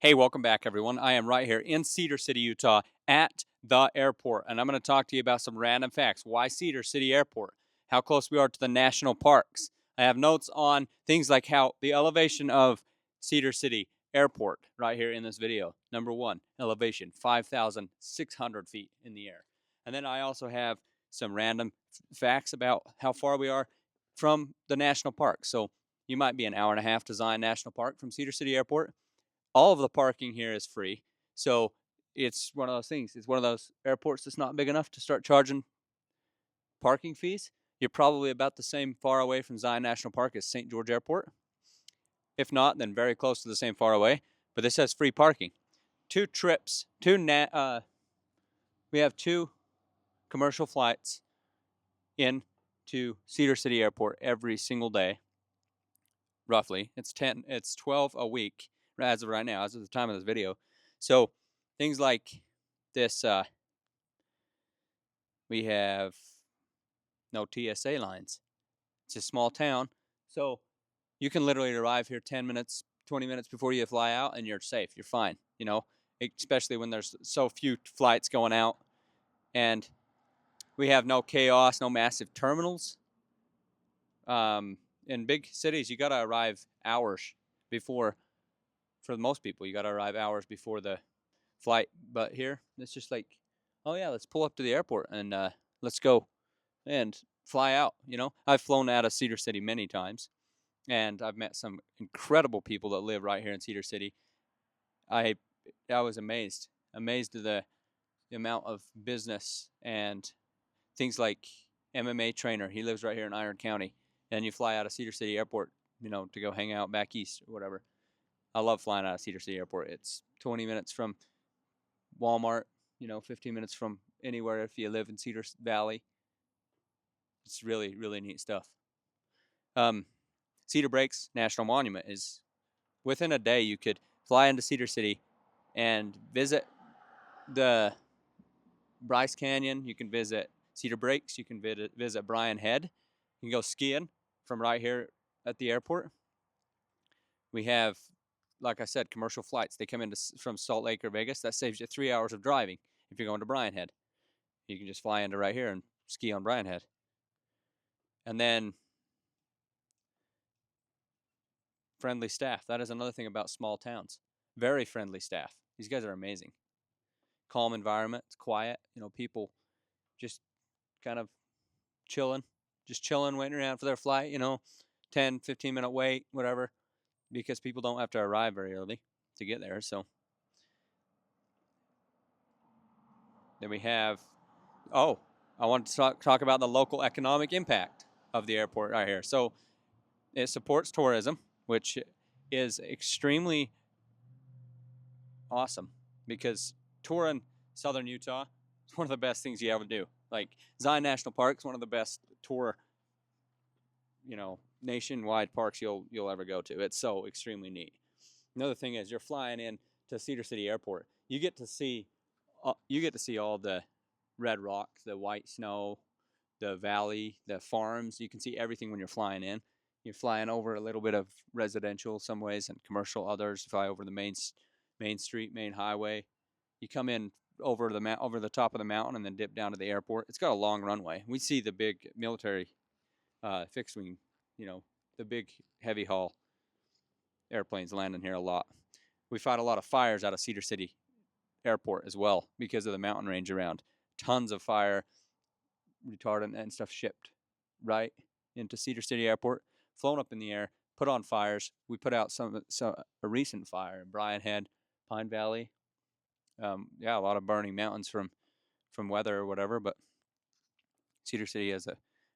Hey, welcome back, everyone. I am right here in Cedar City, Utah at the airport, and I'm going to talk to you about some random facts. Why Cedar City Airport? How close we are to the national parks. I have notes on things like how the elevation of Cedar City Airport right here in this video. Number one, elevation 5,600 feet in the air. And then I also have some random facts about how far we are from the national park. So you might be an hour and a half to Zion National Park from Cedar City Airport. All of the parking here is free. So it's one of those things. It's one of those airports that's not big enough to start charging parking fees. You're probably about the same far away from Zion National Park as St. George Airport. If not, then very close to the same far away. But this has free parking. We have two commercial flights into Cedar City Airport every single day. Roughly, it's 12 a week as of right now, as of the time of this video. So things like this, we have no TSA lines. It's a small town, so you can literally arrive here 10 minutes, 20 minutes before you fly out, and you're safe. You're fine, especially when there's so few flights going out. And we have no chaos, no massive terminals. In big cities, you got to arrive hours before. For most people, you got to arrive hours before the flight. But here, it's just like, oh yeah, let's pull up to the airport and let's go and fly out. I've flown out of Cedar City many times, and I've met some incredible people that live right here in Cedar City. I was amazed at the amount of business and things like MMA trainer. He lives right here in Iron County, and you fly out of Cedar City Airport, to go hang out back east or whatever. I love flying out of Cedar City Airport. It's 20 minutes from Walmart, 15 minutes from anywhere if you live in Cedar Valley. It's really, really neat stuff. Cedar Breaks National Monument is within a day. You could fly into Cedar City and visit the Bryce Canyon. You can visit Cedar Breaks. You can visit Redhead. You can go skiing from right here at the airport. We have, like I said, commercial flights. They come from Salt Lake or Vegas. That saves you 3 hours of driving if you're going to Redhead. You can just fly into right here and ski on Redhead. And then friendly staff. That is another thing about small towns. Very friendly staff. These guys are amazing. Calm environment. It's quiet. People just kind of chilling, waiting around for their flight, 10, 15-minute wait, whatever, because people don't have to arrive very early to get there. So then we have, I want to talk about the local economic impact of the airport right here. So it supports tourism, which is extremely awesome because touring southern Utah is one of the best things you ever do. Like Zion National Park is one of the best tour, nationwide parks you'll ever go to. It's so extremely neat. Another thing is you're flying in to Cedar City Airport. You get to see all the red rock, the white snow, the valley, the farms. You can see everything when you're flying in. You're flying over a little bit of residential some ways and commercial others. You fly over the main street, main highway. You come in over the top of the mountain and then dip down to the airport. It's got a long runway. We see the big military fixed wing, the big heavy haul airplanes landing here a lot. We fight a lot of fires out of Cedar City Airport as well because of the mountain range around. Tons of fire retardant and stuff shipped right into Cedar City Airport, flown up in the air, put on fires. We put out a recent fire in Redhead, Pine Valley. A lot of burning mountains from weather or whatever, but Cedar City is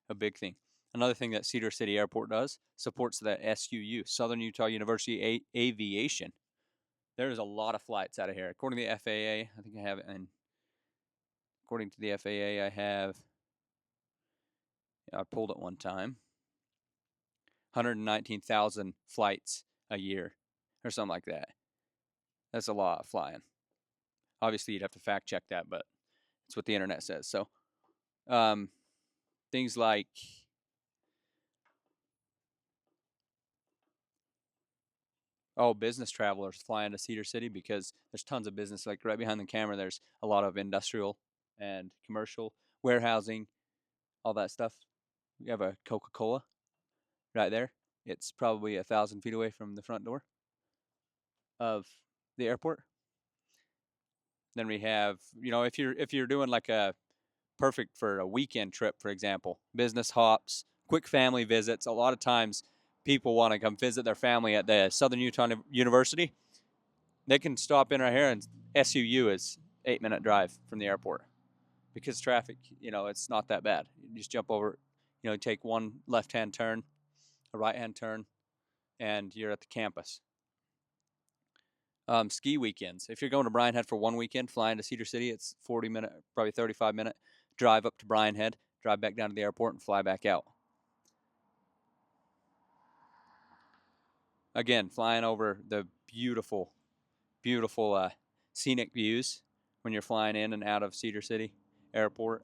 a big thing. Another thing that Cedar City Airport does, supports that SUU, Southern Utah University Aviation. There's a lot of flights out of here. According to the FAA, I think I have it, and according to the FAA, I pulled it one time, 119,000 flights a year or something like that. That's a lot of flying. Obviously, you'd have to fact check that, but it's what the internet says. So things like business travelers fly into Cedar City because there's tons of business. Like right behind the camera, there's a lot of industrial and commercial warehousing, all that stuff. We have a Coca-Cola right there. It's probably 1,000 feet away from the front door of the airport. Then we have, if you're doing like a perfect for a weekend trip, for example, business hops, quick family visits. A lot of times people want to come visit their family at the Southern Utah University. They can stop in right here, and SUU is 8-minute drive from the airport because traffic, it's not that bad. You just jump over, take one left-hand turn, a right-hand turn, and you're at the campus. Ski weekends. If you're going to Bryan Head for one weekend, flying to Cedar City, it's 40-minute, probably 35-minute drive up to Bryan Head, drive back down to the airport, and fly back out. Again, flying over the beautiful, beautiful scenic views when you're flying in and out of Cedar City Airport.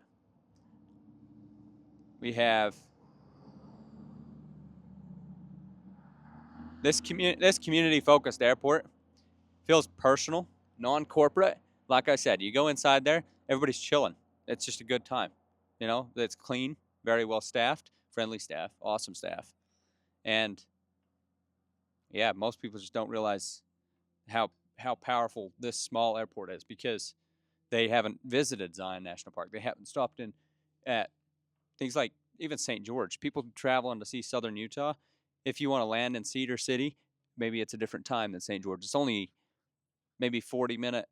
We have this community-focused airport. Feels personal, non-corporate. Like I said, you go inside there, everybody's chilling. It's just a good time. It's clean, very well staffed, friendly staff, awesome staff. And yeah, most people just don't realize how powerful this small airport is because they haven't visited Zion National Park. They haven't stopped in at things like even St. George. People traveling to see Southern Utah, if you want to land in Cedar City, maybe it's a different time than St. George. It's only maybe 40-minute,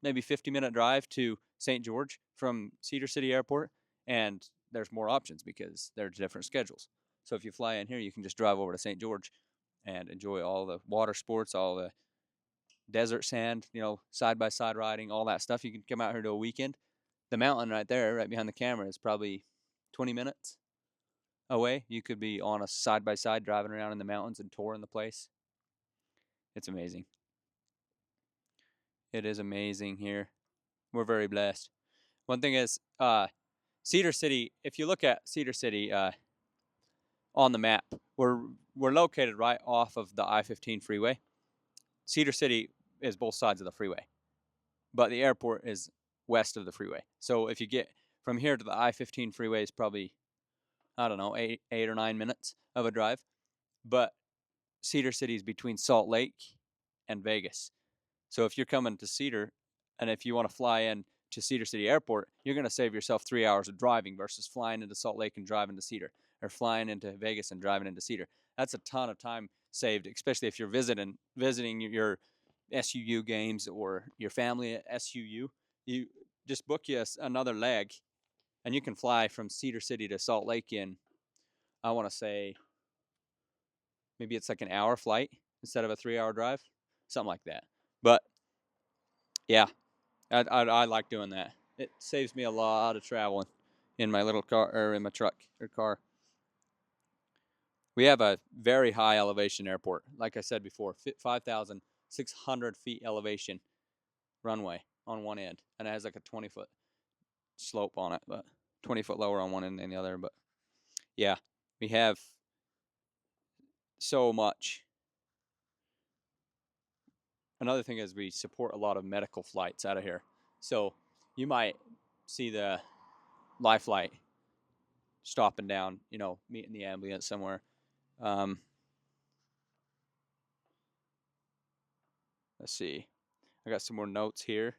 maybe 50-minute drive to St. George from Cedar City Airport, and there's more options because there's different schedules. So if you fly in here, you can just drive over to St. George and enjoy all the water sports, all the desert sand, side-by-side riding, all that stuff. You can come out here to a weekend. The mountain right there, right behind the camera, is probably 20 minutes away. You could be on a side-by-side driving around in the mountains and touring the place. It's amazing. It is amazing here. We're very blessed. One thing is, Cedar City, if you look at Cedar City on the map, we're located right off of the I-15 freeway. Cedar City is both sides of the freeway, but the airport is west of the freeway. So if you get from here to the I-15 freeway, is probably, I don't know, 8 or 9 minutes of a drive. But Cedar City is between Salt Lake and Vegas. So if you're coming to Cedar, and if you want to fly in to Cedar City Airport, you're going to save yourself 3 hours of driving versus flying into Salt Lake and driving to Cedar, or flying into Vegas and driving into Cedar. That's a ton of time saved, especially if you're visiting your SUU games or your family at SUU. You just book you another leg, and you can fly from Cedar City to Salt Lake in, I want to say, maybe it's like an hour flight instead of a 3-hour drive, something like that. But yeah, I like doing that. It saves me a lot of traveling in my little car, or in my truck or car. We have a very high elevation airport. Like I said before, 5,600 feet elevation runway on one end, and it has like a 20-foot slope on it, but 20-foot lower on one end than the other. But yeah, we have so much. Another thing is we support a lot of medical flights out of here. So you might see the Life Flight stopping down, meeting the ambulance somewhere. Let's see. I got some more notes here.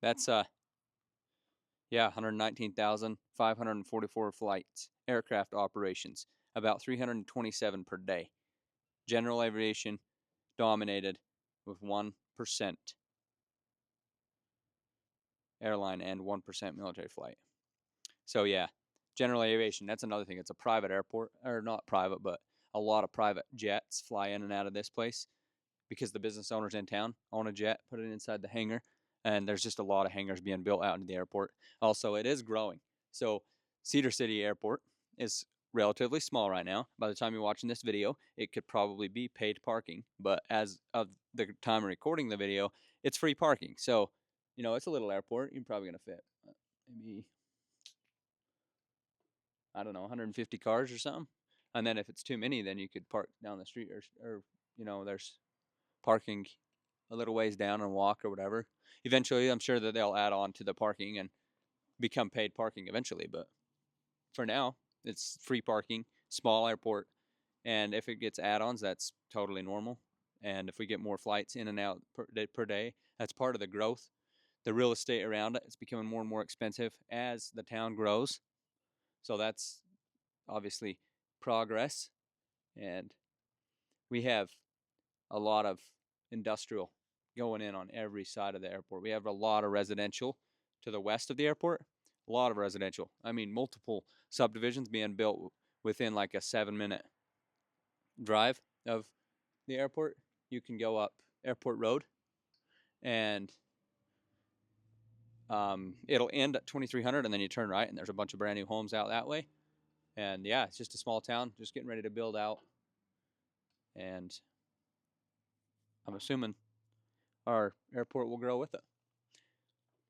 That's 119,544 flights, aircraft operations, about 327 per day. General aviation dominated with 1% airline and 1% military flight. So yeah, general aviation, that's another thing. It's a private airport, or not private, but a lot of private jets fly in and out of this place because the business owners in town own a jet, put it inside the hangar, and there's just a lot of hangars being built out into the airport. Also, it is growing. So Cedar City Airport is relatively small right now. By the time you're watching this video, it could probably be paid parking, but as of the time of recording the video, it's free parking. So, it's a little airport. You're probably going to fit maybe, I don't know, 150 cars or something. And then if it's too many, then you could park down the street, or there's parking a little ways down and walk or whatever. Eventually, I'm sure that they'll add on to the parking and become paid parking eventually. But for now, it's free parking, small airport. And if it gets add-ons, that's totally normal. And if we get more flights in and out per day, that's part of the growth. The real estate around it is becoming more and more expensive as the town grows. So that's obviously progress. And we have a lot of industrial going in on every side of the airport. We have a lot of residential to the west of the airport, a lot of residential. I mean, multiple subdivisions being built within like a 7-minute drive of the airport. You can go up Airport Road, and it'll end at 2300, and then you turn right, and there's a bunch of brand new homes out that way. And yeah, it's just a small town, just getting ready to build out. And I'm assuming our airport will grow with it.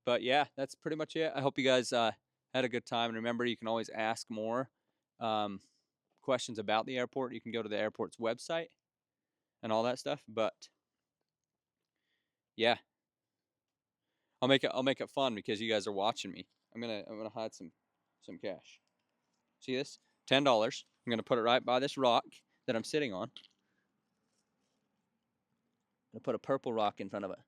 But yeah, that's pretty much it. I hope you guys had a good time. And remember, you can always ask more questions about the airport. You can go to the airport's website and all that stuff. But yeah, I'll make it fun because you guys are watching me. I'm gonna hide some cash. See this? $10. I'm gonna put it right by this rock that I'm sitting on. I'm gonna put a purple rock in front of it.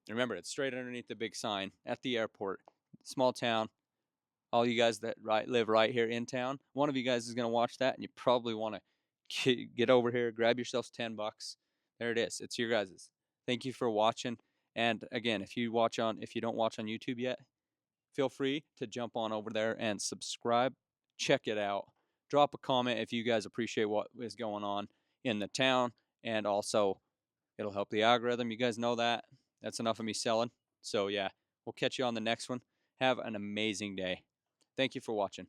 Remember, it's straight underneath the big sign at the airport. Small town. All you guys that live right here in town, one of you guys is going to watch that, and you probably want to get over here, grab yourselves $10. There it is. It's your guys's. Thank you for watching. And again, if you don't watch on YouTube yet, feel free to jump on over there and subscribe. Check it out. Drop a comment if you guys appreciate what is going on in the town, and also it'll help the algorithm. You guys know that. That's enough of me selling. So yeah, we'll catch you on the next one. Have an amazing day. Thank you for watching.